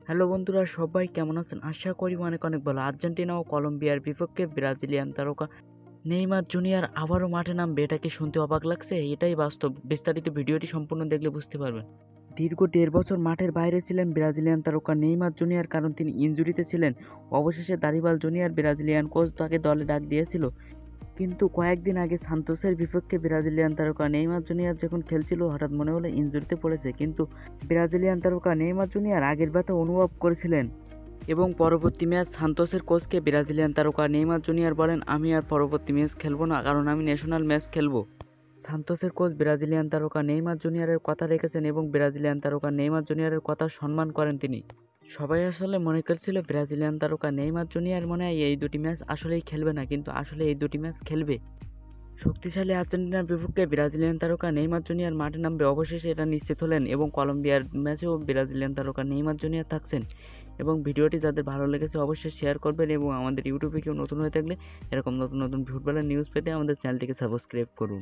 Hello বন্ধুরা, সবাই কেমন আছেন? আশা করি অনেক অনেক ভালো। আর্জেন্টিনা ও কলম্বিয়ার বিপক্ষে ব্রাজিলিয়ান তারকা নেইমার জুনিয়র আবারও মাঠে নামবে, এটা কি শুনতে অবাক লাগছে? এটাই বাস্তব। বিস্তারিত ভিডিওটি সম্পূর্ণ দেখলে বুঝতে পারবেন। দীর্ঘ ১.৫ বছর মাঠের বাইরে ছিলেন ব্রাজিলিয়ান তারকা নেইমার জুনিয়র, কারণ তিনি ইনজুরিতে ছিলেন। অবশেষে দানিবাল জুনিয়র ব্রাজিলিয়ান কোচ তাকে দলে ডাক দিয়েছিল। কিন্তু কয়েকদিন আগে সান্তোসের বিপক্ষে ব্রাজিলিয়ান তারকা নেইমার জুনিয়র যখন খেলছিল, হঠাৎ মনে হলো ইনজুরিতে পড়েছে। কিন্তু ব্রাজিলিয়ান তারকা নেইমার জুনিয়র আগের ব্যথা অনুভব করেছিলেন এবং পরবর্তী ম্যাচ সান্তোসের কোচকে ব্রাজিলিয়ান তারকা নেইমার জুনিয়র বলেন, আমি আর পরবর্তী ম্যাচ খেলবো না, কারণ আমি ন্যাশনাল ম্যাচ খেলবো। সান্তোসের কোচ ব্রাজিলিয়ান তারকা নেইমার জুনিয়রের কথা রেখেছেন এবং ব্রাজিলিয়ান তারকা নেইমার জুনিয়রের কথা সম্মান করেন তিনি। সবাই আসলে মনে করছিল ব্রাজিলিয়ান তারকা নেইমার জুনিয়র মনে হয় এই দুটি ম্যাচ আসলেই খেলবে না, কিন্তু আসলে এই দুটি ম্যাচ খেলবে। শক্তিশালী আর্জেন্টিনার বিপক্ষে ব্রাজিলিয়ান তারকা নেইমার জুনিয়র মাঠে নামবে, অবশেষে এটা নিশ্চিত হলেন এবং কলম্বিয়ার ম্যাচেও ব্রাজিলিয়ান তারকা নেইমার জুনিয়র থাকছেন। এবং ভিডিওটি যাদের ভালো লেগেছে অবশ্যই শেয়ার করবেন এবং আমাদের ইউটিউবে কেউ নতুন হয়ে থাকলে এরকম নতুন নতুন ফুটবলের নিউজ পেতে আমাদের চ্যানেলটিকে সাবস্ক্রাইব করুন।